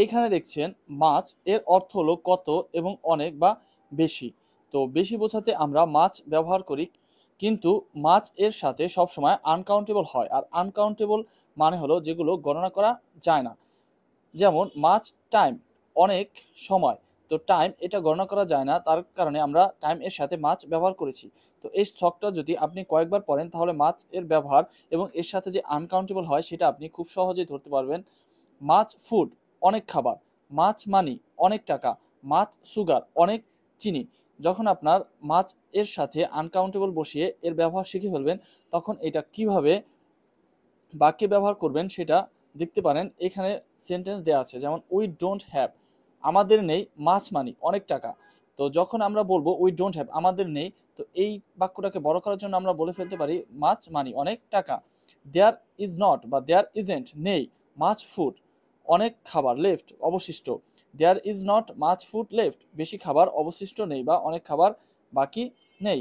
এইখানে দেখছেন মাছ এর অর্থ হলো কত এবং অনেক বা বেশি। তো বেশি বোঝাতে আমরা মাছ ব্যবহার করি, কিন্তু মাছ এর সাথে সবসময় আনকাউন্টেবল হয়। আর আনকাউন্টেবল মানে হলো যেগুলো গণনা করা যায় না। যেমন মাছ টাইম, অনেক সময়। তো টাইম এটা গণনা করা যায় না, তার কারণে আমরা টাইম এর সাথে মাছ ব্যবহার করেছি। তো এই ছকটা যদি আপনি কয়েকবার পড়েন তাহলে মাছ এর ব্যবহার এবং এর সাথে যে আনকাউন্টেবল হয় সেটা আপনি খুব সহজেই ধরতে পারবেন। মাছ ফুড, অনেক খাবার। মাছ মানি, অনেক টাকা। মাছ সুগার, অনেক চিনি। যখন আপনার মাছ এর সাথে আনকাউন্টেবল বসিয়ে এর ব্যবহার শিখে ফেলবেন, তখন এটা কিভাবে বাক্যে ব্যবহার করবেন সেটা দেখতে পারেন। এখানে সেন্টেন্স দেয়া আছে, যেমন উই ডোন্ট হ্যাভ, আমাদের নেই মাছ মানি, অনেক টাকা। তো যখন আমরা বলবো উই ডোন্ট হ্যাভ, আমাদের নেই, তো এই বাক্যটাকে বড় করার জন্য আমরা বলে ফেলতে পারি মাছ মানি, অনেক টাকা। দেয়ার ইজ নট বা দেয়ার ইজেন্ট, নেই মাছ ফুড, অনেক খাবার, লেফট অবশিষ্ট। There is not much food left, বেশি খাবার অবশিষ্ট নেই বা অনেক খাবার বাকি নেই।